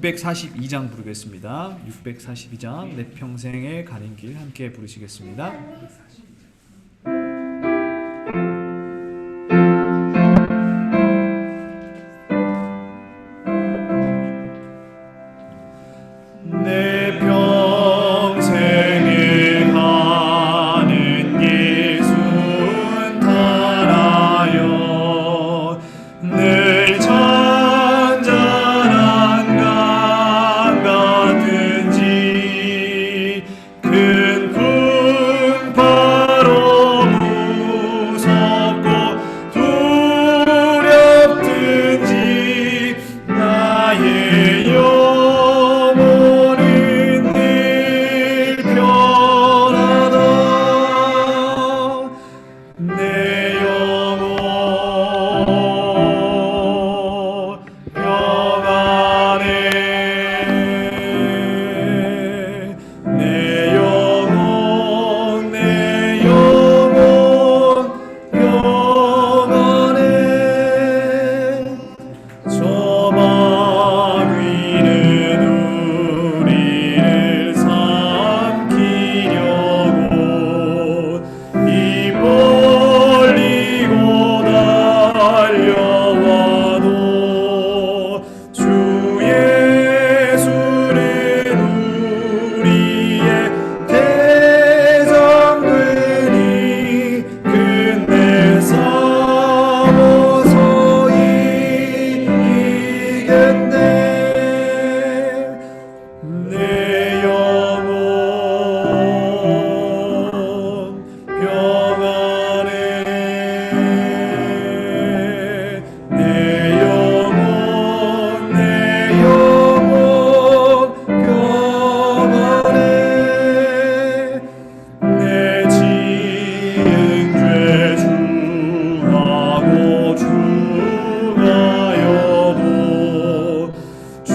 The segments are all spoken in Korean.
642장 부르겠습니다. 642장 내 평생에 가는 길 함께 부르시겠습니다. 내 평생에 가는 길 순탄하여 늘 잔잔한 강 같은지 큰 풍파로 무섭고 두렵든지 나의 영혼은 늘 편하다. 내 영혼 평안해. 내 영혼 평안해. 저 마귀는 우리를 삼키려고 입 벌리고 달려와도 주 예수는 우리의 대장 되니 끝내 싸워서 이기겠네. 내 영혼 평안해. 내 영혼 평안해. 내 지은 죄 중하고 중하여도 주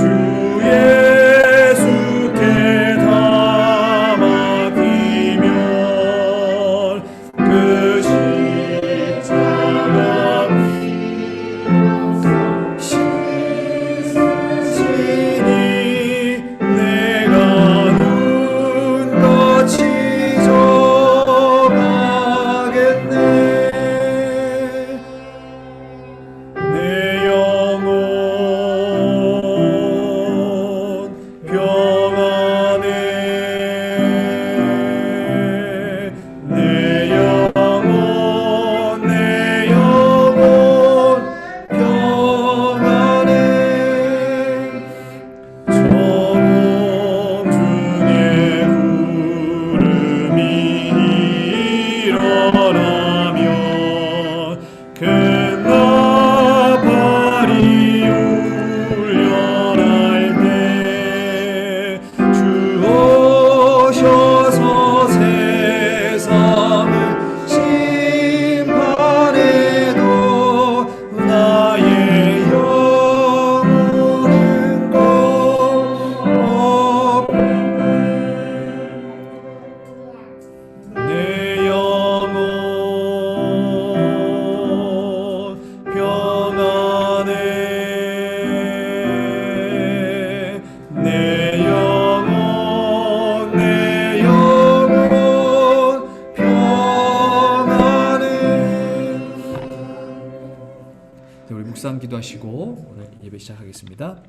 예수께 다 맡기면 그 십자가 신이 내가 눈같이 정하겠네. 내 영혼 평안해. 내 영혼 평안해. 저몸 중에 구름이 일어나며 큰 나팔이 울려날 때 주 오셔서 세상을 심판해도 나의 영혼은 꼭 내 영혼 평안해. 내 영혼 평안해. 네, 우리 묵상 기도하시고 오늘 예배 시작하겠습니다.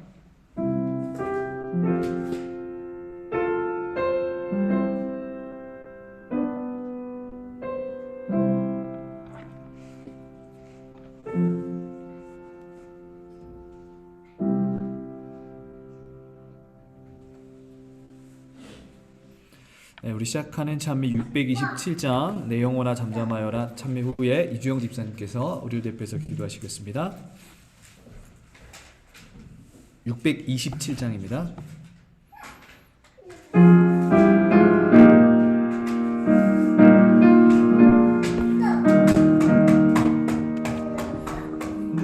네, 우리 시작하는 찬미 627장 내 영혼아 잠잠하여라 찬미 후에 이주영 집사님께서 우리를 대표해서 기도하시겠습니다. 627장입니다.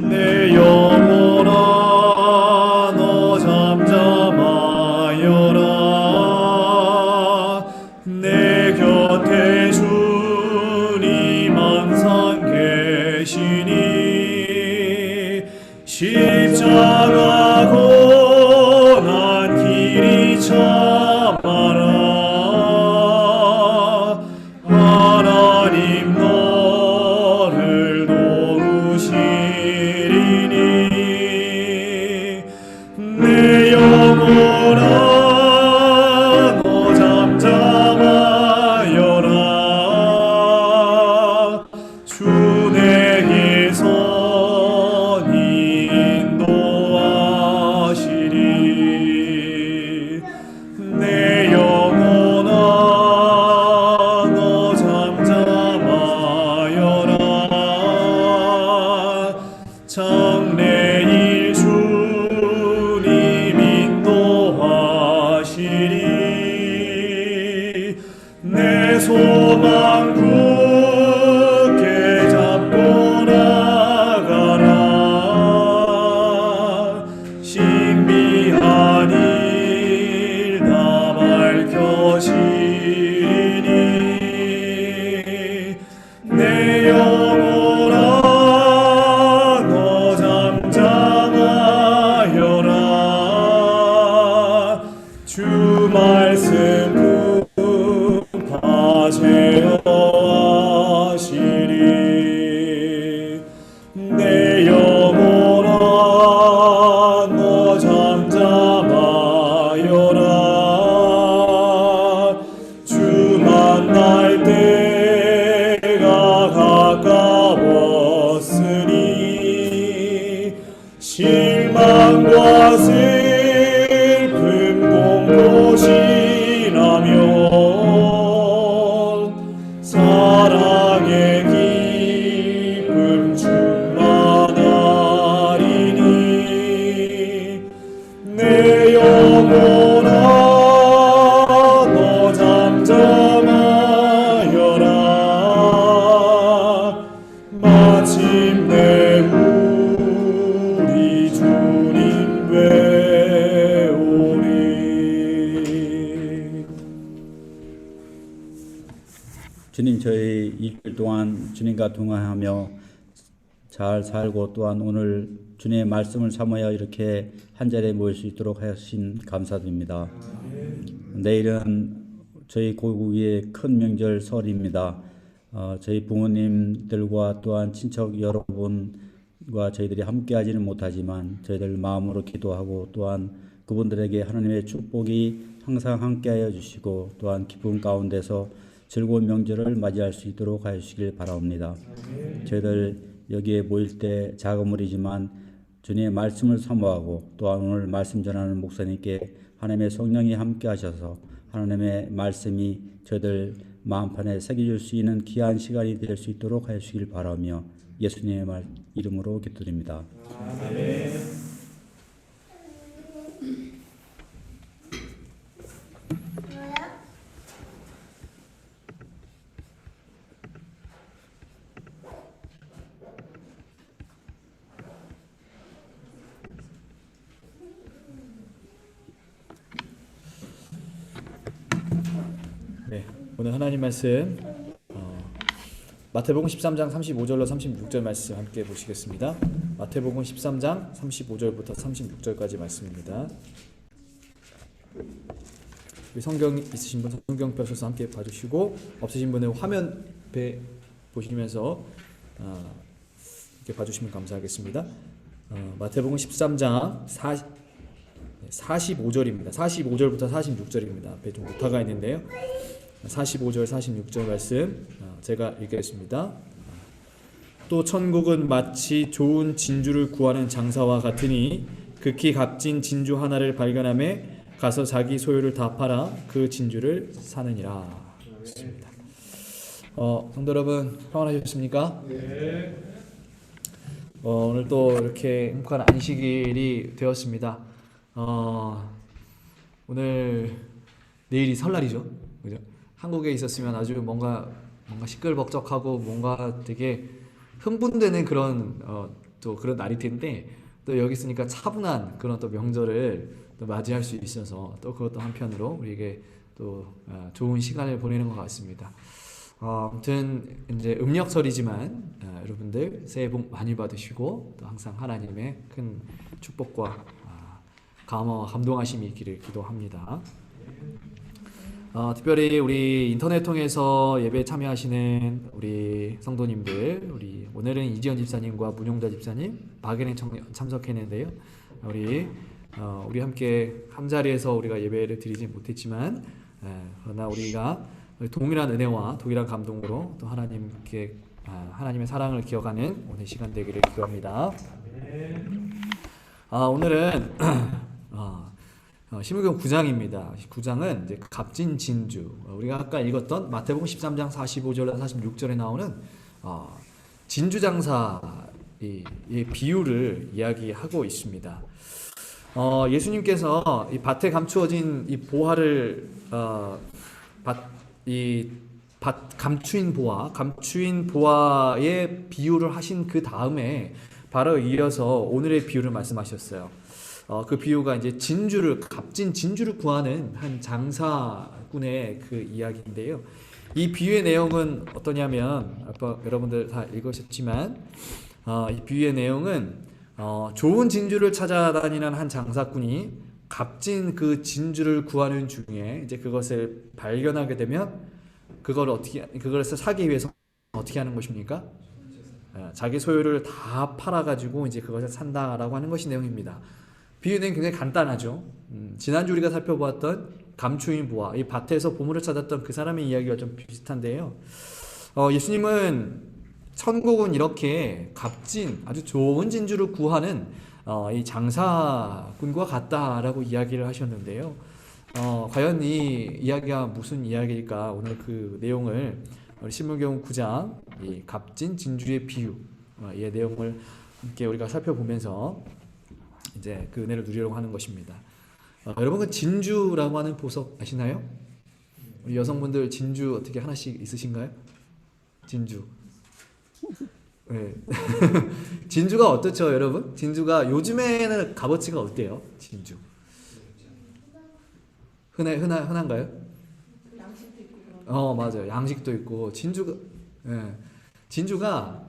내 영혼아 너 잠잠하여라. 내 곁에 주님 항상 계시니 십자가 고난 하시리. 내 소망 굳게 잡고 나가라. 신비한 일 다 밝혀지니. 내 영혼아 너 잠잠하여라. 주 말씀 급하세요 하시리. 내 영혼아 너 잠잠하여라. 주 만날 때가 가까웠으니. 실망과 슬픔 공포시 나면 사랑의 기쁨 충만하리니. 내 영혼아 너 잠잠하여라. 마침내 우리 주님 외오리. 주님, 저희 일주일 동안 주님과 동행하며 잘 살고 또한 오늘 주님의 말씀을 삼아야 이렇게 한자리에 모일 수 있도록 하신 감사드립니다. 내일은 저희 고국의 큰 명절 설입니다. 저희 부모님들과 또한 친척 여러분과 저희들이 함께 하지는 못하지만 저희들 마음으로 기도하고 또한 그분들에게 하나님의 축복이 항상 함께하여 주시고 또한 기쁨 가운데서 즐거운 명절을 맞이할 수 있도록 하시길 바라옵니다. 저희들 여기에 모일 때 작은 무리지만 주님의 말씀을 사모하고 또한 오늘 말씀 전하는 목사님께 하나님의 성령이 함께 하셔서 하나님의 말씀이 저희들 마음판에 새겨질 수 있는 귀한 시간이 될 수 있도록 하시길 바라며 예수님의 이름으로 기도드립니다. 아멘. 네, 오늘 하나님 말씀 마태복음 13장 35절로 36절 말씀 함께 보시겠습니다. 마태복음 13장 35절부터 36절까지 말씀입니다. 성경 있으신 분 성경 펴셔서 함께 봐주시고 없으신 분은 화면 보시면서 이렇게 봐주시면 감사하겠습니다. 마태복음 13장 45절입니다. 45절부터 46절입니다. 앞에 좀 오타가 있는데요. 45절, 46절 말씀 제가 읽겠습니다. 또 천국은 마치 좋은 진주를 구하는 장사와 같으니 극히 값진 진주 하나를 발견하매 가서 자기 소유를 다 팔아 그 진주를 사느니라. 그렇습니다. 성도 여러분 평안하셨습니까? 네. 오늘 또 이렇게 행복한 안식일이 되었습니다. 오늘 내일이 설날이죠, 그죠? 한국에 있었으면 아주 뭔가 시끌벅적하고 뭔가 되게 흥분되는 그런 또 그런 날일 텐데 또 여기 있으니까 차분한 그런 또 명절을 또 맞이할 수 있어서 또 그것도 한편으로 우리에게 또 좋은 시간을 보내는 것 같습니다. 아무튼 이제 음력설이지만 여러분들 새해 복 많이 받으시고 또 항상 하나님의 큰 축복과 감화와 감동하심이 있기를 기도합니다. 특별히 우리 인터넷 통해서 예배에 참여하시는 우리 성도님들, 우리 오늘은 이지연 집사님과 문용자 집사님, 박은행 참석했는데요. 우리 함께 한 자리에서 우리가 예배를 드리지 못했지만 그러나 우리가 동일한 은혜와 동일한 감동으로 또 하나님께 하나님의 사랑을 기억하는 오늘 시간 되기를 기도합니다. 오늘은 신명기록 9장입니다. 9장은 이제 값진 진주. 우리가 아까 읽었던 마태복음 13장 45절에서 46절에 나오는 진주 장사의 비유를 이야기하고 있습니다. 예수님께서 이 밭에 감추어진 이 보화를 감추인 보화의 비유를 하신 그 다음에 바로 이어서 오늘의 비유를 말씀하셨어요. 그 비유가 이제 값진 진주를 구하는 한 장사꾼의 그 이야기인데요. 이 비유의 내용은 어떠냐면, 아까 여러분들 다 읽으셨지만, 이 비유의 내용은 좋은 진주를 찾아다니는 한 장사꾼이 값진 그 진주를 구하는 중에 이제 그것을 발견하게 되면 그것을 사기 위해서 어떻게 하는 것입니까? 자기 소유를 다 팔아가지고 이제 그것을 산다라고 하는 것이 내용입니다. 비유는 굉장히 간단하죠. 지난주 우리가 살펴보았던 감추인 보화, 이 밭에서 보물을 찾았던 그 사람의 이야기가 좀 비슷한데요. 예수님은 천국은 이렇게 값진 아주 좋은 진주를 구하는 이 장사꾼과 같다라고 이야기를 하셨는데요. 과연 이 이야기가 무슨 이야기일까? 오늘 그 내용을 우리 신문경 9장 이 값진 진주의 비유 이 내용을 함께 우리가 살펴보면서 이제 그 은혜를 누리려고 하는 것입니다. 여러분 그 진주라고 하는 보석 아시나요? 우리 여성분들 진주 어떻게 하나씩 있으신가요? 진주. 네. 진주가 어떻죠, 여러분? 진주가 요즘에는 값어치가 어때요? 진주. 흔한가요? 양식도 있고 그런. 맞아요. 양식도 있고 진주가 진주가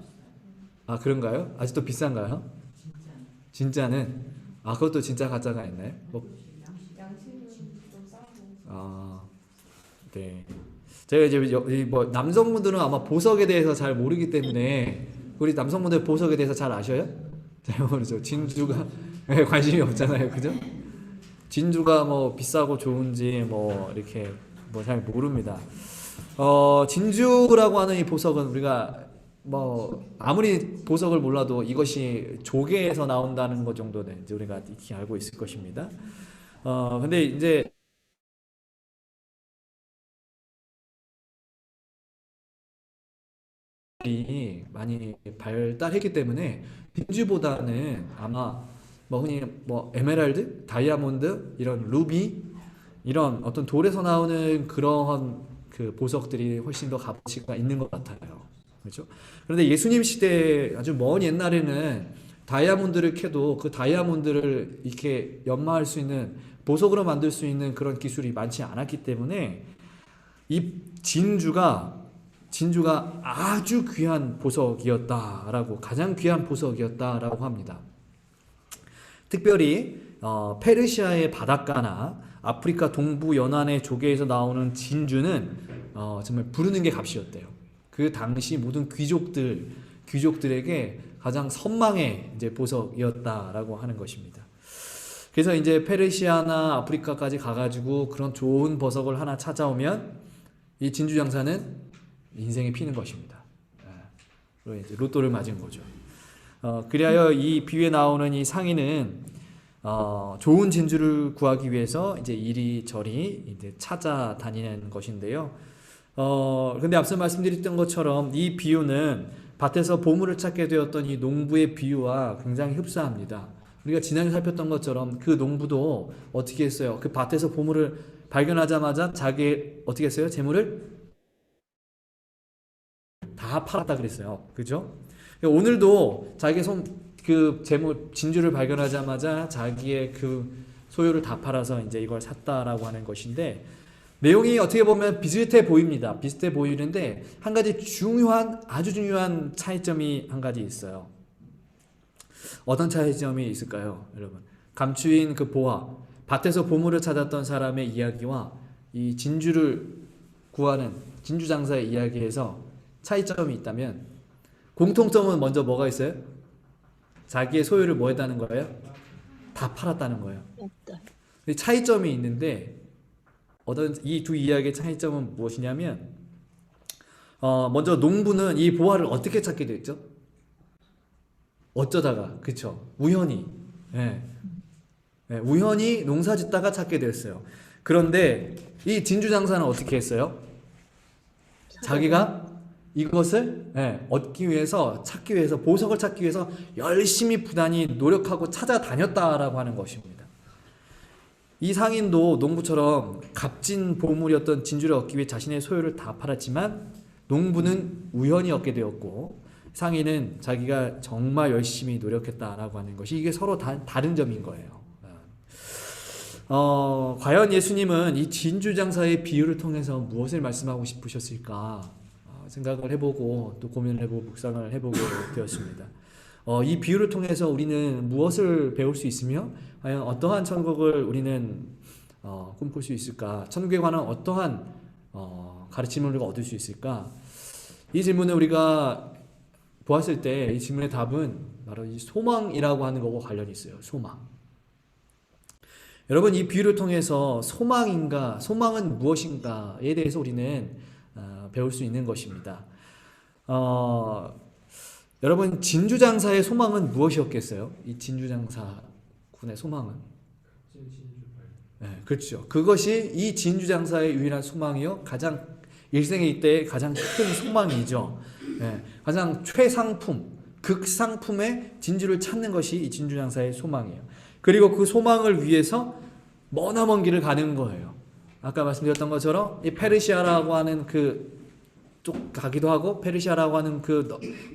그런가요? 아직도 비싼가요? 진짜는 그것도 진짜 가짜가 있나요? 양식은 좀 싸고. 네. 제가 이제 남성분들은 아마 보석에 대해서 잘 모르기 때문에 우리 남성분들 보석에 대해서 잘 아셔요? 잘 모르죠. 진주가 관심이 없잖아요, 그죠? 진주가 뭐 비싸고 좋은지 이렇게 잘 모릅니다. 진주라고 하는 이 보석은 우리가 아무리 보석을 몰라도 이것이 조개에서 나온다는 것 정도는 이제 우리가 익히 알고 있을 것입니다. 근데 이제 많이 발달했기 때문에 진주보다는 아마 흔히 에메랄드, 다이아몬드, 이런 루비 이런 어떤 돌에서 나오는 그런 그 보석들이 훨씬 더 값어치가 있는 것 같아요. 그렇죠? 그런데 예수님 시대 아주 먼 옛날에는 다이아몬드를 캐도 그 다이아몬드를 이렇게 연마할 수 있는 보석으로 만들 수 있는 그런 기술이 많지 않았기 때문에 이 진주가 아주 귀한 보석이었다라고, 가장 귀한 보석이었다라고 합니다. 특별히 페르시아의 바닷가나 아프리카 동부 연안의 조개에서 나오는 진주는 정말 부르는 게 값이었대요. 그 당시 모든 귀족들에게 가장 선망의 이제 보석이었다라고 하는 것입니다. 그래서 이제 페르시아나 아프리카까지 가가지고 그런 좋은 보석을 하나 찾아오면 이 진주 장사는 인생에 피는 것입니다. 그리고 이제 로또를 맞은 거죠. 그리하여 이 비유에 나오는 이 상인은 좋은 진주를 구하기 위해서 이제 이리저리 이제 찾아다니는 것인데요. 근데 앞서 말씀드렸던 것처럼 이 비유는 밭에서 보물을 찾게 되었던 이 농부의 비유와 굉장히 흡사합니다. 우리가 지난해 살폈던 것처럼 그 농부도 어떻게 했어요? 그 밭에서 보물을 발견하자마자 자기 어떻게 했어요? 재물을 다 팔았다 그랬어요. 그죠? 오늘도 자기 재물 진주를 발견하자마자 자기의 그 소유를 다 팔아서 이제 이걸 샀다라고 하는 것인데, 내용이 어떻게 보면 비슷해 보입니다. 비슷해 보이는데 한 가지 아주 중요한 차이점이 한 가지 있어요. 어떤 차이점이 있을까요, 여러분? 감추인 그 보화, 밭에서 보물을 찾았던 사람의 이야기와 이 진주를 구하는 진주 장사의 이야기에서 차이점이 있다면 공통점은 먼저 뭐가 있어요? 자기의 소유를 뭐 했다는 거예요? 다 팔았다는 거예요. 차이점이 있는데 이 두 이야기의 차이점은 무엇이냐면 먼저 농부는 이 보화를 어떻게 찾게 됐죠? 어쩌다가, 그쵸? 우연히 우연히 농사 짓다가 찾게 됐어요. 그런데 이 진주 장사는 어떻게 했어요? 자기가 이것을 얻기 위해서, 찾기 위해서, 보석을 찾기 위해서 열심히 부단히 노력하고 찾아다녔다라고 하는 것입니다. 이 상인도 농부처럼 값진 보물이었던 진주를 얻기 위해 자신의 소유를 다 팔았지만 농부는 우연히 얻게 되었고 상인은 자기가 정말 열심히 노력했다라고 하는 것이 이게 서로 다른 점인 거예요. 과연 예수님은 이 진주 장사의 비유를 통해서 무엇을 말씀하고 싶으셨을까 생각을 해보고 또 고민을 해보고 묵상을 해보게 되었습니다. 이 비유를 통해서 우리는 무엇을 배울 수 있으며 과연 어떠한 천국을 우리는 꿈꿀 수 있을까? 천국에 관한 어떠한 가르침을 우리가 얻을 수 있을까? 이 질문을 우리가 보았을 때 이 질문의 답은 바로 이 소망이라고 하는 것과 관련이 있어요. 소망. 여러분, 이 비유를 통해서 소망은 무엇인가에 대해서 우리는 배울 수 있는 것입니다. 여러분, 진주장사의 소망은 무엇이었겠어요? 이 진주장사군의 소망은? 네, 그렇죠. 그것이 이 진주장사의 유일한 소망이요. 일생의 이때의 가장 큰 소망이죠. 네, 가장 최상품, 극상품의 진주를 찾는 것이 이 진주장사의 소망이에요. 그리고 그 소망을 위해서 머나먼 길을 가는 거예요. 아까 말씀드렸던 것처럼 이 페르시아라고 하는 그 쪽 가기도 하고 페르시아라고 하는 그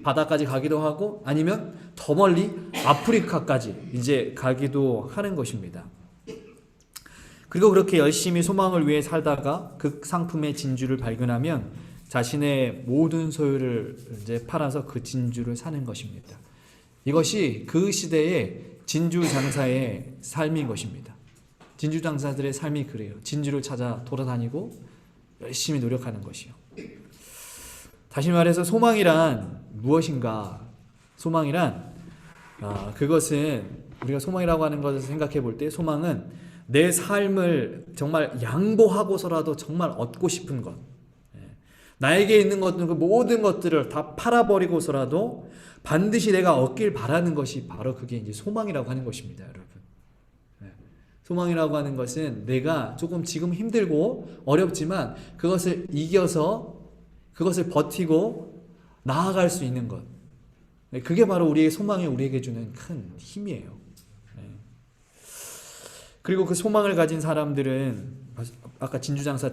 바다까지 가기도 하고 아니면 더 멀리 아프리카까지 이제 가기도 하는 것입니다. 그리고 그렇게 열심히 소망을 위해 살다가 극상품의 진주를 발견하면 자신의 모든 소유를 이제 팔아서 그 진주를 사는 것입니다. 이것이 그 시대의 진주 장사의 삶인 것입니다. 진주 장사들의 삶이 그래요. 진주를 찾아 돌아다니고 열심히 노력하는 것이요. 다시 말해서 소망이란 무엇인가? 소망이란 그것은 우리가 소망이라고 하는 것을 생각해 볼 때 소망은 내 삶을 정말 양보하고서라도 정말 얻고 싶은 것, 나에게 있는 것들 그 모든 것들을 다 팔아버리고서라도 반드시 내가 얻길 바라는 것이 바로 그게 이제 소망이라고 하는 것입니다, 여러분. 소망이라고 하는 것은 내가 조금 지금 힘들고 어렵지만 그것을 이겨서 그것을 버티고 나아갈 수 있는 것. 그게 바로 우리의 소망이 우리에게 주는 큰 힘이에요. 그리고 그 소망을 가진 사람들은 아까 진주장사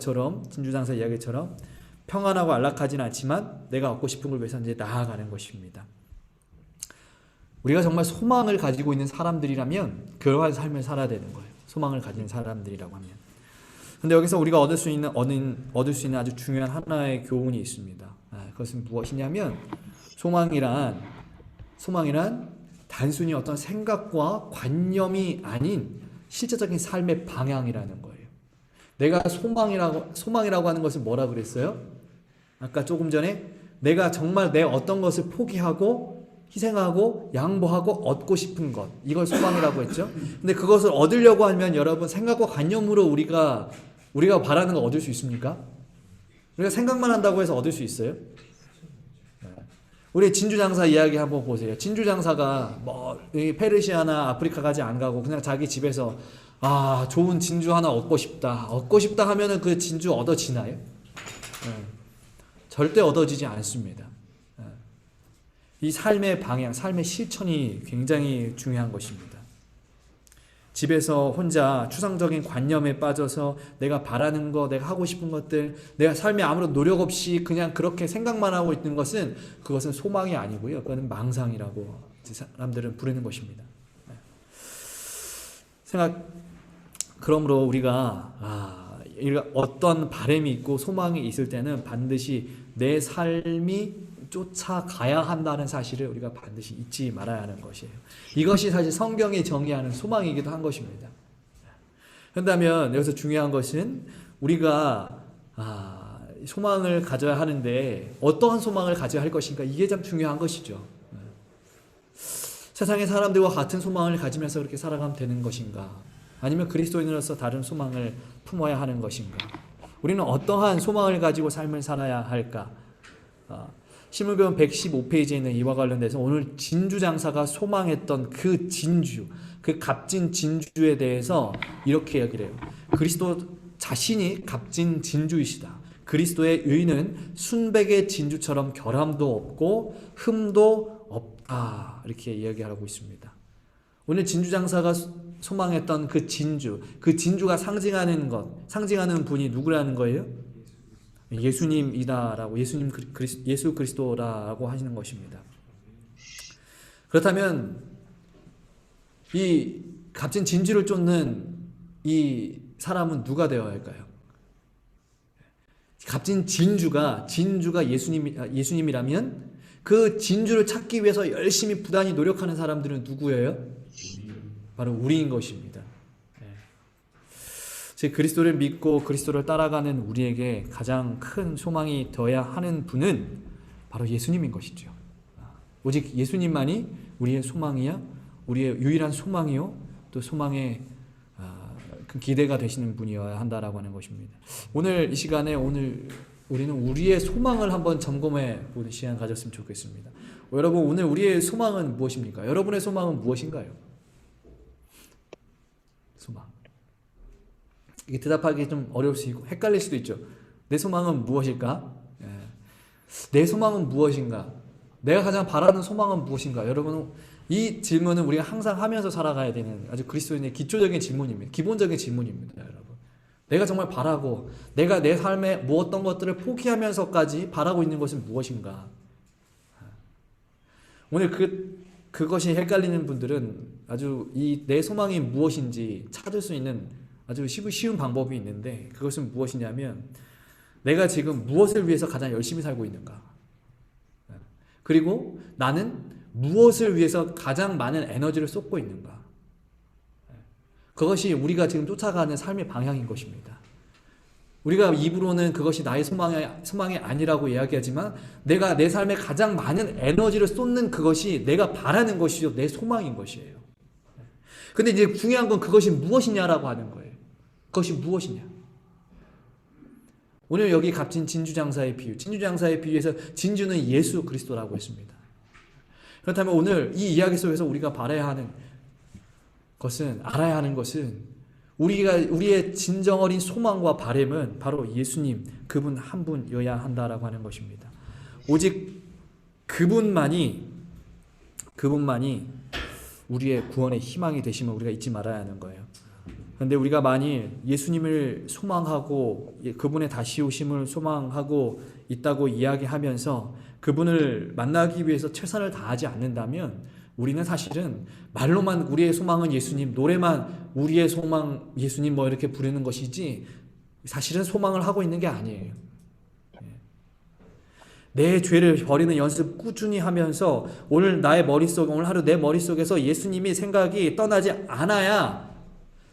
이야기처럼 평안하고 안락하지는 않지만 내가 얻고 싶은 걸 위해서 이제 나아가는 것입니다. 우리가 정말 소망을 가지고 있는 사람들이라면 그러한 삶을 살아야 되는 거예요. 소망을 가진 사람들이라고 하면. 근데 여기서 우리가 얻을 수 있는 아주 중요한 하나의 교훈이 있습니다. 그것은 무엇이냐면 소망이란 단순히 어떤 생각과 관념이 아닌 실제적인 삶의 방향이라는 거예요. 내가 소망이라고 하는 것을 뭐라 그랬어요? 아까 조금 전에 내가 정말 내 어떤 것을 포기하고 희생하고 양보하고 얻고 싶은 것, 이걸 소망이라고 했죠. 근데 그것을 얻으려고 하면 여러분 생각과 관념으로 우리가 바라는 거 얻을 수 있습니까? 우리가 생각만 한다고 해서 얻을 수 있어요? 우리 진주장사 이야기 한번 보세요. 진주장사가 페르시아나 아프리카까지 안 가고 그냥 자기 집에서 좋은 진주 하나 얻고 싶다 하면은 그 진주 얻어지나요? 절대 얻어지지 않습니다. 이 삶의 방향, 삶의 실천이 굉장히 중요한 것입니다. 집에서 혼자 추상적인 관념에 빠져서 내가 바라는 거, 내가 하고 싶은 것들, 내가 삶에 아무런 노력 없이 그냥 그렇게 생각만 하고 있는 것은 그것은 소망이 아니고요. 그거는 망상이라고 사람들은 부르는 것입니다. 그러므로 우리가 어떤 바람이 있고 소망이 있을 때는 반드시 내 삶이 쫓아가야 한다는 사실을 우리가 반드시 잊지 말아야 하는 것이에요. 이것이 사실 성경이 정의하는 소망이기도 한 것입니다. 그렇다면 여기서 중요한 것은 우리가 소망을 가져야 하는데 어떠한 소망을 가져야 할 것인가, 이게 참 중요한 것이죠. 세상의 사람들과 같은 소망을 가지면서 그렇게 살아가면 되는 것인가, 아니면 그리스도인으로서 다른 소망을 품어야 하는 것인가, 우리는 어떠한 소망을 가지고 삶을 살아야 할까. 신문교훈 115페이지에 있는 이와 관련돼서 오늘 진주장사가 소망했던 그 진주, 그 값진 진주에 대해서 이렇게 이야기를 해요. 그리스도 자신이 값진 진주이시다. 그리스도의 의는 순백의 진주처럼 결함도 없고 흠도 없다. 이렇게 이야기하고 있습니다. 오늘 진주장사가 소망했던 그 진주가 상징하는 분이 누구라는 거예요? 예수님이다라고, 예수 그리스도라고 하시는 것입니다. 그렇다면 이 값진 진주를 쫓는 이 사람은 누가 되어야 할까요? 값진 진주가 예수님이라면 그 진주를 찾기 위해서 열심히 부단히 노력하는 사람들은 누구예요? 바로 우리인 것입니다. 즉 그리스도를 믿고 그리스도를 따라가는 우리에게 가장 큰 소망이 되어야 하는 분은 바로 예수님인 것이죠. 오직 예수님만이 우리의 소망이야, 우리의 유일한 소망이요, 또 소망의 그 기대가 되시는 분이어야 한다라고 하는 것입니다. 오늘 이 시간에 우리는 우리의 소망을 한번 점검해 보는 시간 가졌으면 좋겠습니다. 여러분, 오늘 우리의 소망은 무엇입니까? 여러분의 소망은 무엇인가요? 소망. 이게 대답하기 좀 어려울 수 있고 헷갈릴 수도 있죠. 내 소망은 무엇일까? 내 소망은 무엇인가? 내가 가장 바라는 소망은 무엇인가? 여러분, 이 질문은 우리가 항상 하면서 살아가야 되는 아주 그리스도인의 기초적인 질문입니다. 기본적인 질문입니다, 여러분. 내가 정말 바라고 내가 내 삶에 무엇던 것들을 포기하면서까지 바라고 있는 것은 무엇인가? 오늘 그것이 헷갈리는 분들은 아주 이 내 소망이 무엇인지 찾을 수 있는 아주 쉬운 방법이 있는데, 그것은 무엇이냐면 내가 지금 무엇을 위해서 가장 열심히 살고 있는가, 그리고 나는 무엇을 위해서 가장 많은 에너지를 쏟고 있는가. 그것이 우리가 지금 쫓아가는 삶의 방향인 것입니다. 우리가 입으로는 그것이 나의 소망이 아니라고 이야기하지만 내가 내 삶에 가장 많은 에너지를 쏟는 그것이 내가 바라는 것이요, 내 소망인 것이에요. 근데 이제 중요한 건 그것이 무엇이냐라고 하는 거예요. 그것이 무엇이냐. 오늘 여기 값진 진주장사의 비유, 진주장사의 비유에서 진주는 예수 그리스도라고 했습니다. 그렇다면 오늘 이 이야기 속에서 우리가 알아야 하는 것은 우리의 진정 어린 소망과 바람은 바로 예수님, 그분 한 분이어야 한다라고 하는 것입니다. 오직 그분만이 우리의 구원의 희망이 되심을 우리가 잊지 말아야 하는 거예요. 그런데 우리가 만일 예수님을 소망하고 그분의 다시 오심을 소망하고 있다고 이야기하면서 그분을 만나기 위해서 최선을 다하지 않는다면 우리는 사실은 말로만 우리의 소망은 예수님, 노래만 우리의 소망 예수님 뭐 이렇게 부르는 것이지 사실은 소망을 하고 있는 게 아니에요. 내 죄를 버리는 연습 꾸준히 하면서 오늘 하루 내 머릿속에서 예수님이 생각이 떠나지 않아야,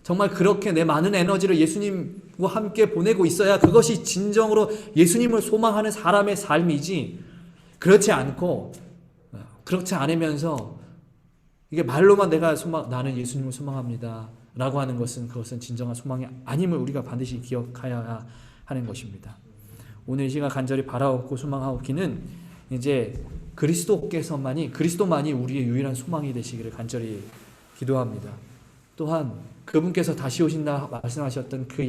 정말 그렇게 내 많은 에너지를 예수님과 함께 보내고 있어야 그것이 진정으로 예수님을 소망하는 사람의 삶이지, 그렇지 않으면서 이게 말로만 나는 예수님을 소망합니다 라고 하는 그것은 진정한 소망이 아님을 우리가 반드시 기억하여야 하는 것입니다. 오늘 이 시간 간절히 바라옵고 소망하옵기는 이제 그리스도만이 우리의 유일한 소망이 되시기를 간절히 기도합니다. 또한 그분께서 다시 오신다 말씀하셨던 그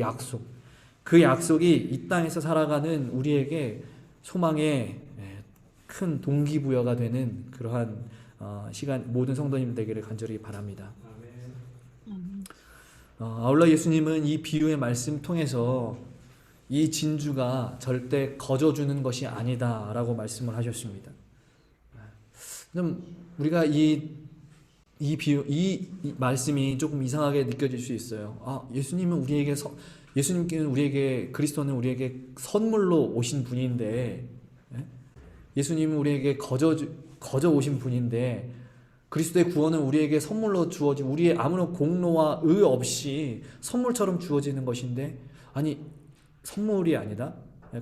약속이 이 땅에서 살아가는 우리에게 소망의 큰 동기부여가 되는 그러한 시간 모든 성도님 되기를 간절히 바랍니다. 아울러 예수님은 이 비유의 말씀 통해서 이 진주가 절대 거저주는 것이 아니다라고 말씀을 하셨습니다. 우리가 이 말씀이 조금 이상하게 느껴질 수 있어요. 예수님께는 그리스도는 우리에게 선물로 오신 분인데, 예수님은 우리에게 거저 오신 분인데, 그리스도의 구원은 우리에게 선물로 주어진, 우리의 아무런 공로와 의 없이 선물처럼 주어지는 것인데, 아니 선물이 아니다,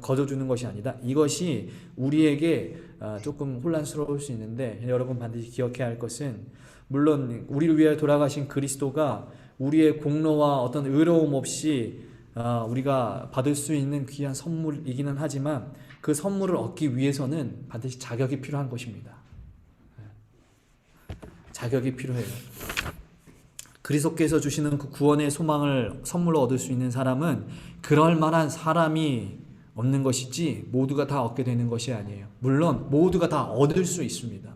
거저 주는 것이 아니다, 이것이 우리에게 조금 혼란스러울 수 있는데, 여러분 반드시 기억해야 할 것은, 물론 우리를 위해 돌아가신 그리스도가 우리의 공로와 어떤 의로움 없이 우리가 받을 수 있는 귀한 선물이기는 하지만 그 선물을 얻기 위해서는 반드시 자격이 필요한 것입니다. 자격이 필요해요. 그리스도께서 주시는 그 구원의 소망을 선물로 얻을 수 있는 사람은 그럴 만한 사람이 없는 것이지 모두가 다 얻게 되는 것이 아니에요. 물론 모두가 다 얻을 수 있습니다.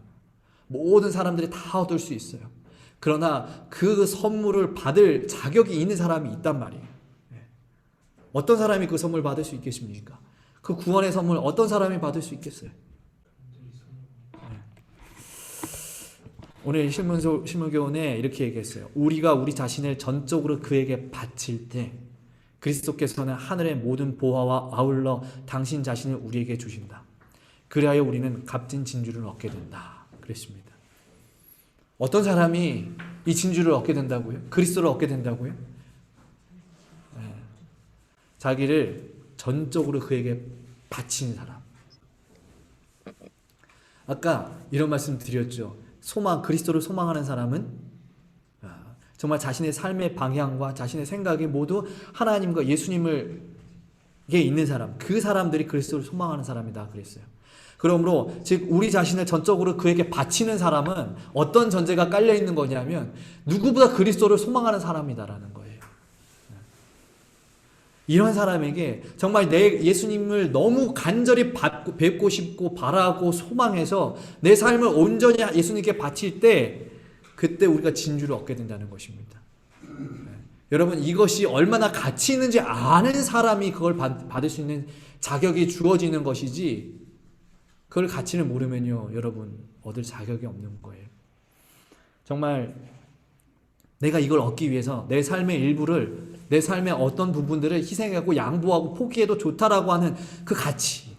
모든 사람들이 다 얻을 수 있어요. 그러나 그 선물을 받을 자격이 있는 사람이 있단 말이에요. 어떤 사람이 그 선물 받을 수 있겠습니까? 그 구원의 선물 어떤 사람이 받을 수 있겠어요? 오늘 실문교훈에 이렇게 얘기했어요. 우리가 우리 자신을 전적으로 그에게 바칠 때 그리스도께서는 하늘의 모든 보화와 아울러 당신 자신을 우리에게 주신다. 그리하여 우리는 값진 진주를 얻게 된다. 그랬습니다. 어떤 사람이 이 진주를 얻게 된다고요? 그리스도를 얻게 된다고요? 자기를 전적으로 그에게 바친 사람. 아까 이런 말씀 드렸죠. 그리스도를 소망하는 사람은 정말 자신의 삶의 방향과 자신의 생각이 모두 하나님과 예수님을 게 있는 사람, 그 사람들이 그리스도를 소망하는 사람이다 그랬어요. 그러므로 즉 우리 자신을 전적으로 그에게 바치는 사람은 어떤 전제가 깔려 있는 거냐면 누구보다 그리스도를 소망하는 사람이다라는 거예요. 이런 사람에게 정말 내 예수님을 너무 간절히 뵙고 싶고 바라고 소망해서 내 삶을 온전히 예수님께 바칠 때 그때 우리가 진주를 얻게 된다는 것입니다. 여러분 이것이 얼마나 가치 있는지 아는 사람이 그걸 받을 수 있는 자격이 주어지는 것이지 그걸 가치를 모르면요 여러분 얻을 자격이 없는 거예요. 정말 내가 이걸 얻기 위해서 내 삶의 일부를 내 삶의 어떤 부분들을 희생하고 양보하고 포기해도 좋다라고 하는 그 가치,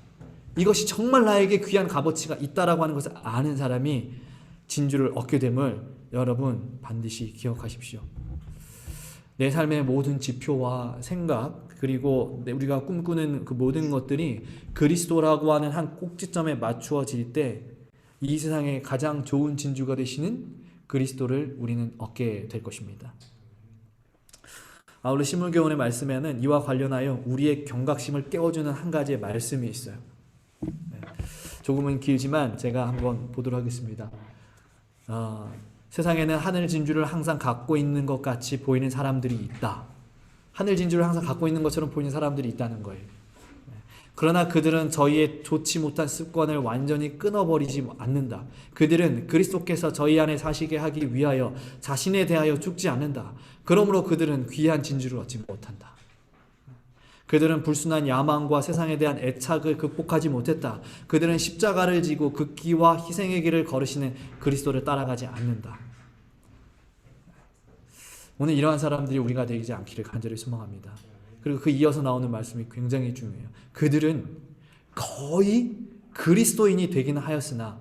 이것이 정말 나에게 귀한 값어치가 있다라고 하는 것을 아는 사람이 진주를 얻게 됨을 여러분 반드시 기억하십시오. 내 삶의 모든 지표와 생각 그리고 우리가 꿈꾸는 그 모든 것들이 그리스도라고 하는 한 꼭지점에 맞추어질 때 이 세상의 가장 좋은 진주가 되시는 그리스도를 우리는 얻게 될 것입니다. 아울러 실문교훈의 말씀에는 이와 관련하여 우리의 경각심을 깨워주는 한 가지의 말씀이 있어요. 조금은 길지만 제가 한번 보도록 하겠습니다. 세상에는 하늘 진주를 항상 갖고 있는 것 같이 보이는 사람들이 있다. 하늘 진주를 항상 갖고 있는 것처럼 보이는 사람들이 있다는 거예요. 그러나 그들은 저희의 좋지 못한 습관을 완전히 끊어버리지 않는다. 그들은 그리스도께서 저희 안에 사시게 하기 위하여 자신에 대하여 죽지 않는다. 그러므로 그들은 귀한 진주를 얻지 못한다. 그들은 불순한 야망과 세상에 대한 애착을 극복하지 못했다. 그들은 십자가를 지고 극기와 희생의 길을 걸으시는 그리스도를 따라가지 않는다. 오늘 이러한 사람들이 우리가 되지 않기를 간절히 소망합니다. 그리고 그 이어서 나오는 말씀이 굉장히 중요해요. 그들은 거의 그리스도인이 되기는 하였으나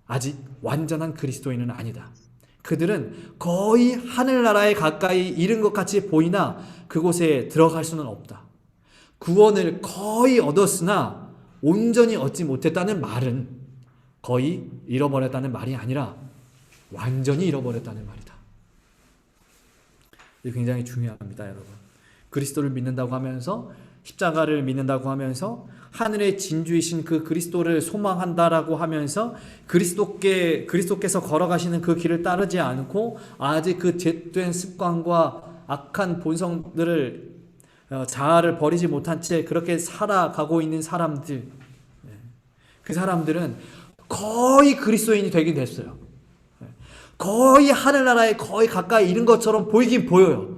아직 완전한 그리스도인은 아니다. 그들은 거의 하늘나라에 가까이 이른 것 같이 보이나 그곳에 들어갈 수는 없다. 구원을 거의 얻었으나 온전히 얻지 못했다는 말은 거의 잃어버렸다는 말이 아니라 완전히 잃어버렸다는 말이다. 이게 굉장히 중요합니다, 여러분. 그리스도를 믿는다고 하면서 십자가를 믿는다고 하면서 하늘의 진주이신 그 그리스도를 소망한다라고 하면서 그리스도께서 걸어가시는 그 길을 따르지 않고 아직 그 잿된 습관과 악한 본성들을 자아를 버리지 못한 채 그렇게 살아가고 있는 사람들, 그 사람들은 거의 그리스도인이 되긴 됐어요. 거의 하늘나라에 거의 가까이 이른 것처럼 보이긴 보여요.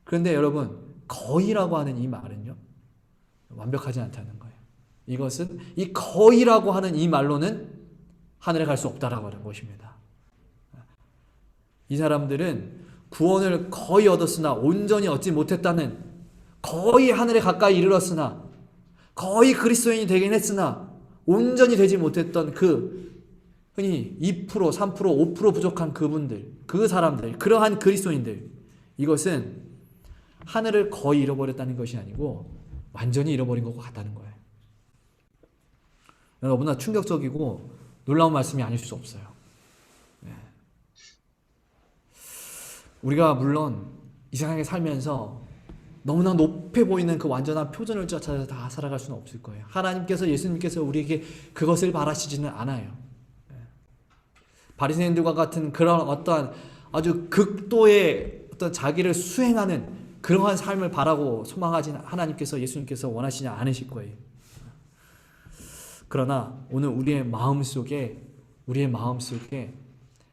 그런데 여러분 거의라고 하는 이 말은요 완벽하지 않다는 거예요. 이것은 이 거의라고 하는 이 말로는 하늘에 갈 수 없다라고 하는 것입니다. 이 사람들은 구원을 거의 얻었으나 온전히 얻지 못했다는, 거의 하늘에 가까이 이르렀으나 거의 그리스도인이 되긴 했으나 온전히 되지 못했던 그 흔히 2%, 3%, 5% 부족한 그분들, 그 사람들, 그러한 그리스도인들, 이것은 하늘을 거의 잃어버렸다는 것이 아니고 완전히 잃어버린 것 같다는 거예요. 너무나 충격적이고 놀라운 말씀이 아닐 수 없어요. 우리가 물론 이 세상에 살면서 너무나 높게 보이는 그 완전한 표준을 쫓아서 다 살아갈 수는 없을 거예요. 하나님께서, 예수님께서 우리에게 그것을 바라시지는 않아요. 바리새인들과 같은 그런 어떠한 아주 극도의 어떤 자기를 수행하는 그러한 삶을 바라고 소망하지는 하나님께서, 예수님께서 원하시지 않으실 거예요. 그러나 오늘 우리의 마음속에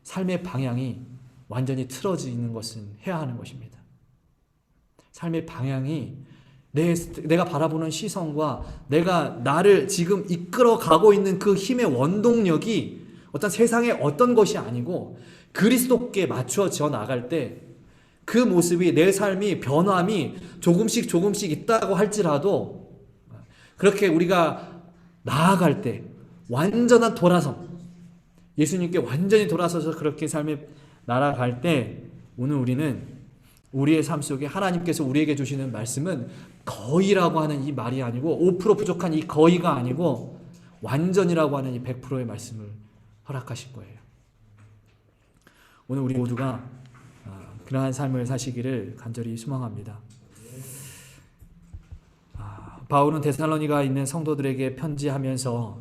삶의 방향이 완전히 틀어지는 것은 해야 하는 것입니다. 삶의 방향이 내가 바라보는 시선과 내가 나를 지금 이끌어가고 있는 그 힘의 원동력이 어떤 세상의 어떤 것이 아니고 그리스도께 맞춰져 나갈 때 그 모습이 내 삶이 변함이 조금씩 있다고 할지라도 그렇게 우리가 나아갈 때 완전한 돌아섬 예수님께 완전히 돌아서서 그렇게 삶에 날아갈 때 오늘 우리는 우리의 삶 속에 하나님께서 우리에게 주시는 말씀은 거의라고 하는 이 말이 아니고 5% 부족한 이 거의가 아니고 완전이라고 하는 이 100%의 말씀을 허락하실 거예요. 오늘 우리 모두가 그러한 삶을 사시기를 간절히 소망합니다. 바울은 데살로니가에 있는 성도들에게 편지하면서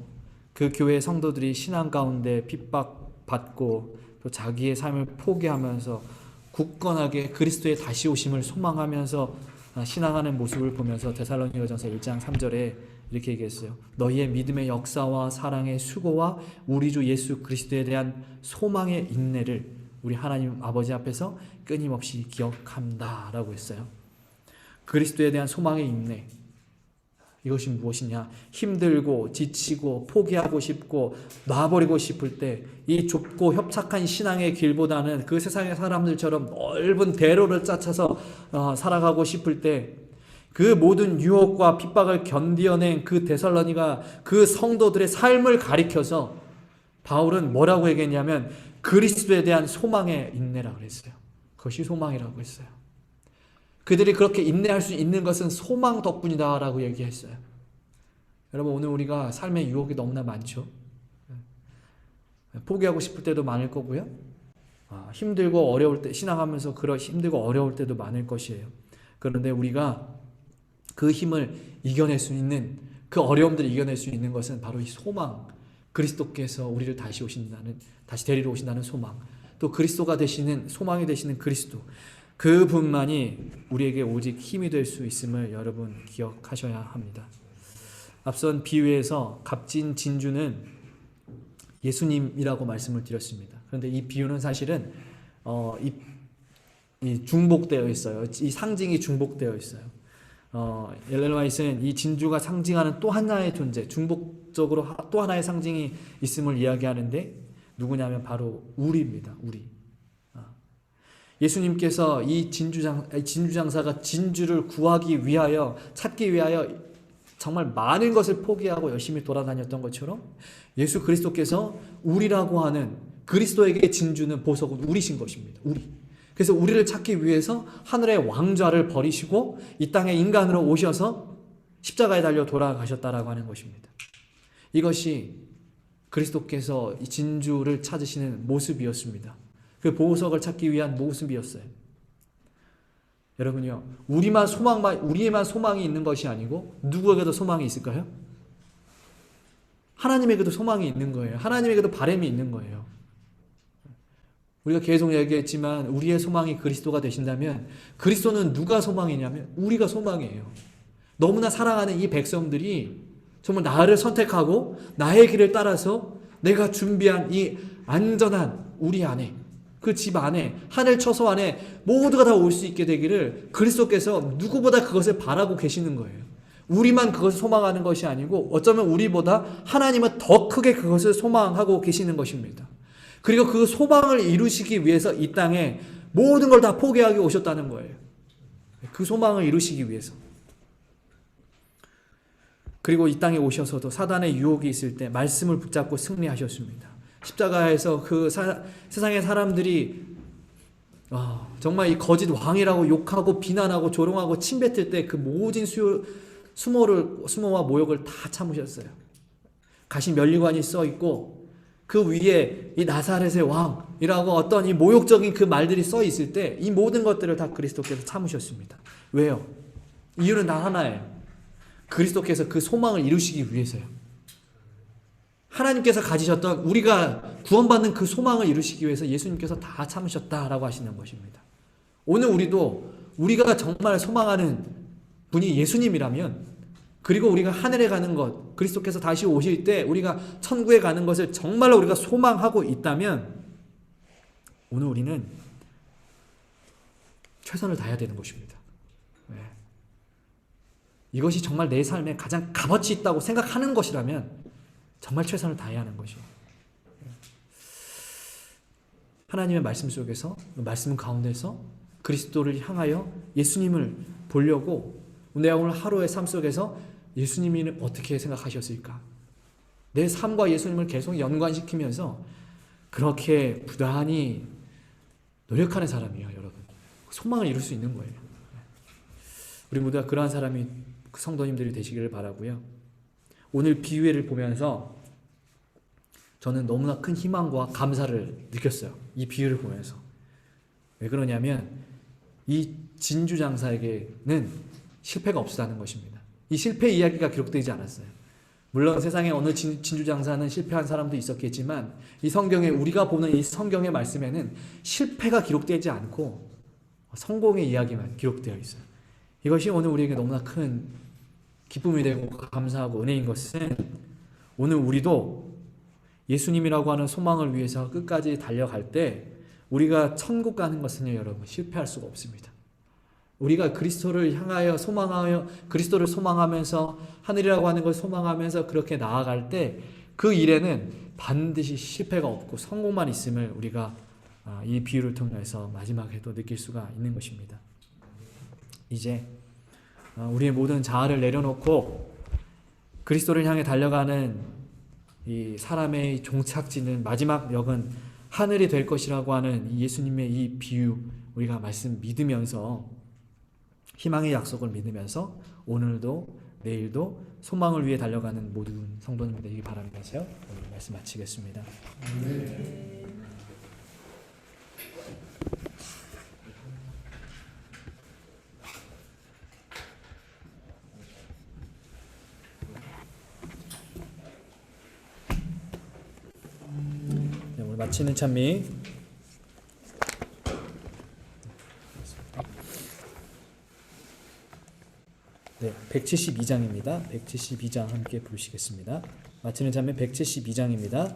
그 교회 성도들이 신앙 가운데 핍박받고 또 자기의 삶을 포기하면서 굳건하게 그리스도의 다시 오심을 소망하면서 신앙하는 모습을 보면서 데살로니가전서 1장 3절에 이렇게 얘기했어요. 너희의 믿음의 역사와 사랑의 수고와 우리 주 예수 그리스도에 대한 소망의 인내를 우리 하나님 아버지 앞에서 끊임없이 기억한다 라고 했어요. 그리스도에 대한 소망의 인내, 이것이 무엇이냐? 힘들고 지치고 포기하고 싶고 놔버리고 싶을 때 이 좁고 협착한 신앙의 길보다는 그 세상의 사람들처럼 넓은 대로를 짜쳐서 살아가고 싶을 때 그 모든 유혹과 핍박을 견디어낸 그 데살로니가 그 성도들의 삶을 가리켜서 바울은 뭐라고 얘기했냐면 그리스도에 대한 소망의 인내라고 그랬어요. 그것이 소망이라고 했어요. 그들이 그렇게 인내할 수 있는 것은 소망 덕분이다라고 얘기했어요. 여러분 오늘 우리가 삶의 유혹이 너무나 많죠. 포기하고 싶을 때도 많을 거고요. 힘들고 어려울 때 신앙하면서 그런 힘들고 어려울 때도 많을 것이에요. 그런데 우리가 그 힘을 이겨낼 수 있는 그 어려움들을 이겨낼 수 있는 것은 바로 이 소망, 그리스도께서 우리를 다시 데리러 오신다는 소망, 또 그리스도가 되시는 소망이 되시는 그리스도, 그분만이 우리에게 오직 힘이 될 수 있음을 여러분 기억하셔야 합니다. 앞선 비유에서 값진 진주는 예수님이라고 말씀을 드렸습니다. 그런데 이 비유는 사실은 이 중복되어 있어요. 이 상징이 중복되어 있어요. 엘렌 화이트는 이 진주가 상징하는 또 하나의 존재, 중복적으로 또 하나의 상징이 있음을 이야기하는데 누구냐면 바로 우리입니다. 우리. 예수님께서 이 진주장사가 진주를 구하기 위하여 찾기 위하여 정말 많은 것을 포기하고 열심히 돌아다녔던 것처럼 예수 그리스도께서 우리라고 하는 그리스도에게 진주는 보석은 우리신 것입니다. 우리. 그래서 우리를 찾기 위해서 하늘의 왕좌를 버리시고 이 땅에 인간으로 오셔서 십자가에 달려 돌아가셨다라고 하는 것입니다. 이것이 그리스도께서 이 진주를 찾으시는 모습이었습니다. 그 보석을 찾기 위한 모습이었어요. 여러분요, 우리에만 소망이 있는 것이 아니고 누구에게도 소망이 있을까요? 하나님에게도 소망이 있는 거예요. 하나님에게도 바람이 있는 거예요. 우리가 계속 얘기했지만 우리의 소망이 그리스도가 되신다면 그리스도는 누가 소망이냐면 우리가 소망이에요. 너무나 사랑하는 이 백성들이 정말 나를 선택하고 나의 길을 따라서 내가 준비한 이 안전한 우리 안에 그 집 안에 하늘 처소 안에 모두가 다 올 수 있게 되기를 그리스도께서 누구보다 그것을 바라고 계시는 거예요. 우리만 그것을 소망하는 것이 아니고 어쩌면 우리보다 하나님은 더 크게 그것을 소망하고 계시는 것입니다. 그리고 그 소망을 이루시기 위해서 이 땅에 모든 걸 다 포기하고 오셨다는 거예요. 그 소망을 이루시기 위해서. 그리고 이 땅에 오셔서도 사단의 유혹이 있을 때 말씀을 붙잡고 승리하셨습니다. 십자가에서 그 세상의 사람들이 정말 이 거짓 왕이라고 욕하고 비난하고 조롱하고 침뱉을 때 그 모든 수모와 모욕을 다 참으셨어요. 가신 면류관이 써 있고 그 위에 이 나사렛의 왕이라고 어떤 이 모욕적인 그 말들이 써 있을 때 이 모든 것들을 다 그리스도께서 참으셨습니다. 왜요? 이유는 단 하나예요. 그리스도께서 그 소망을 이루시기 위해서요. 하나님께서 가지셨던 우리가 구원받는 그 소망을 이루시기 위해서 예수님께서 다 참으셨다라고 하시는 것입니다. 오늘 우리가 정말 소망하는 분이 예수님이라면 그리고 우리가 하늘에 가는 것, 그리스도께서 다시 오실 때 우리가 천국에 가는 것을 정말로 우리가 소망하고 있다면 오늘 우리는 최선을 다해야 되는 것입니다. 네. 이것이 정말 내 삶에 가장 값어치 있다고 생각하는 것이라면 정말 최선을 다해야 하는 것이에요. 하나님의 말씀 속에서, 말씀 가운데서 그리스도를 향하여 예수님을 보려고 내가 오늘 하루의 삶 속에서 예수님이 어떻게 생각하셨을까? 내 삶과 예수님을 계속 연관시키면서 그렇게 부단히 노력하는 사람이에요, 여러분. 소망을 이룰 수 있는 거예요. 우리 모두가 그러한 사람이 성도님들이 되시기를 바라고요. 오늘 비유회를 보면서 저는 너무나 큰 희망과 감사를 느꼈어요. 이 비유를 보면서. 왜 그러냐면 이 진주 장사에게는 실패가 없었다는 것입니다. 이 실패 이야기가 기록되지 않았어요. 물론 세상에 어느 진주 장사는 실패한 사람도 있었겠지만 이 성경에 우리가 보는 이 성경의 말씀에는 실패가 기록되지 않고 성공의 이야기만 기록되어 있어요. 이것이 오늘 우리에게 너무나 큰 기쁨이 되고 감사하고 은혜인 것은 오늘 우리도 예수님이라고 하는 소망을 위해서 끝까지 달려갈 때 우리가 천국 가는 것은요, 여러분, 실패할 수가 없습니다. 우리가 그리스도를 향하여 소망하여 그리스도를 소망하면서 하늘이라고 하는 걸 소망하면서 그렇게 나아갈 때 그 일에는 반드시 실패가 없고 성공만 있음을 우리가 이 비유를 통해서 마지막에도 느낄 수가 있는 것입니다. 이제 우리의 모든 자아를 내려놓고 그리스도를 향해 달려가는 이 사람의 종착지는 마지막 역은 하늘이 될 것이라고 하는 이 예수님의 이 비유 우리가 말씀 믿으면서 희망의 약속을 믿으면서 오늘도 내일도 소망을 위해 달려가는 모든 성도님들 되기 바라면서요. 오늘 말씀 마치겠습니다. 네, 오늘 마치는 찬미 네, 172장입니다. 172장 함께 부르시겠습니다. 마치는 찬미 172장입니다.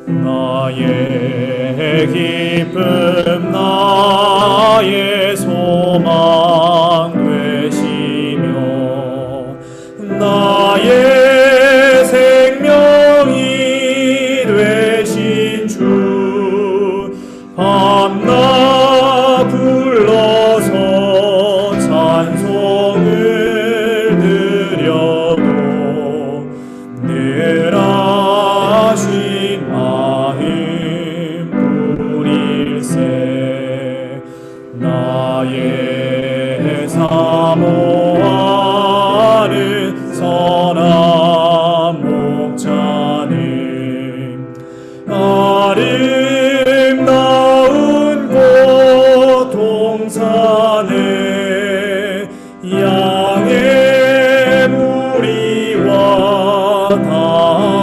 나의 기쁨 나의 소망 되시며 나의 생명이 되신 주 밤낮 불러서 찬송을 드려도 늘 하신 나의 사모하는 선한 목자는 아름다운 곳 동산에 양의 무리와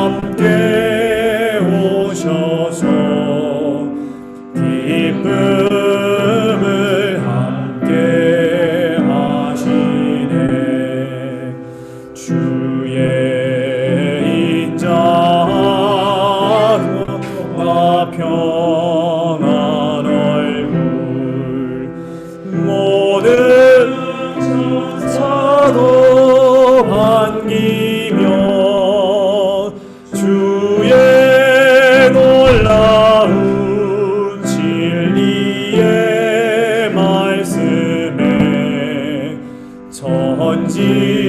함께 오셔서 기쁨을 함께 하시네. 주의 인자와 평안한 얼굴 모든 천사도 반기며 주의 놀라운 진리의 말씀에 천지가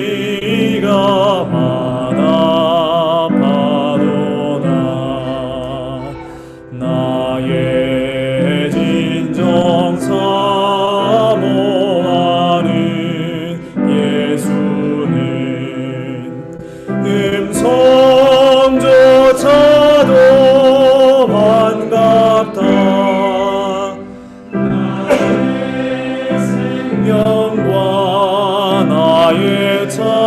화답하도다. 나의 진정 사모하는 예수는 음성조차도 반갑다. 나의 생명과 나의 참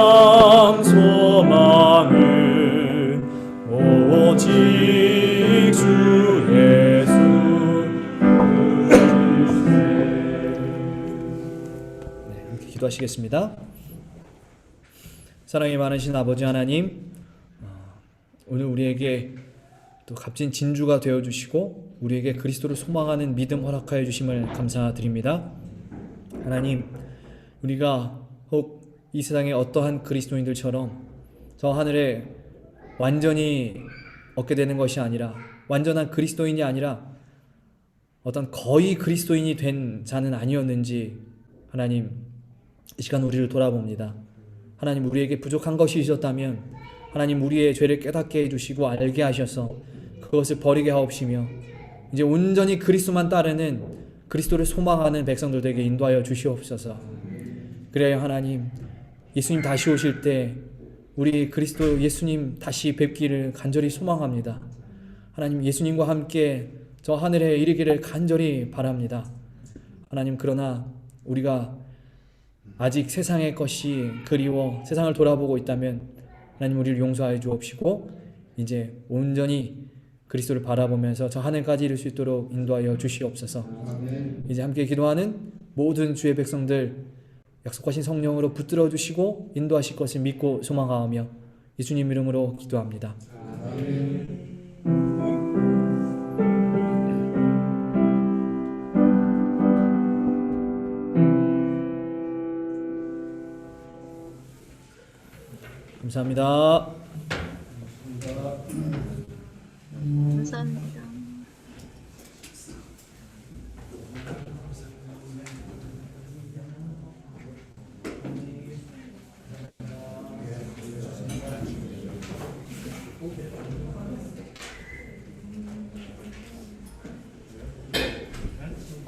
기도하시겠습니다. 사랑이 많으신 아버지 하나님, 오늘 우리에게 또 값진 진주가 되어주시고 우리에게 그리스도를 소망하는 믿음 허락하여 주심을 감사드립니다. 하나님, 우리가 혹 이 세상의 어떠한 그리스도인들처럼 저 하늘에 완전히 얻게 되는 것이 아니라, 완전한 그리스도인이 아니라 어떤 거의 그리스도인이 된 자는 아니었는지 하나님, 이 시간 우리를 돌아봅니다. 하나님, 우리에게 부족한 것이 있었다면 하나님 우리의 죄를 깨닫게 해주시고 알게 하셔서 그것을 버리게 하옵시며 이제 온전히 그리스도만 따르는, 그리스도를 소망하는 백성들 되게 인도하여 주시옵소서. 그래야 하나님, 예수님 다시 오실 때 우리 그리스도 예수님 다시 뵙기를 간절히 소망합니다. 하나님, 예수님과 함께 저 하늘에 이르기를 간절히 바랍니다. 하나님, 그러나 우리가 아직 세상의 것이 그리워 세상을 돌아보고 있다면 하나님 우리를 용서하여 주옵시고 이제 온전히 그리스도를 바라보면서 저 하늘까지 이룰 수 있도록 인도하여 주시옵소서. 이제 함께 기도하는 모든 주의 백성들 약속하신 성령으로 붙들어 주시고 인도하실 것을 믿고 소망하며 예수님 이름으로 기도합니다. 감사합니다. 감사합니다.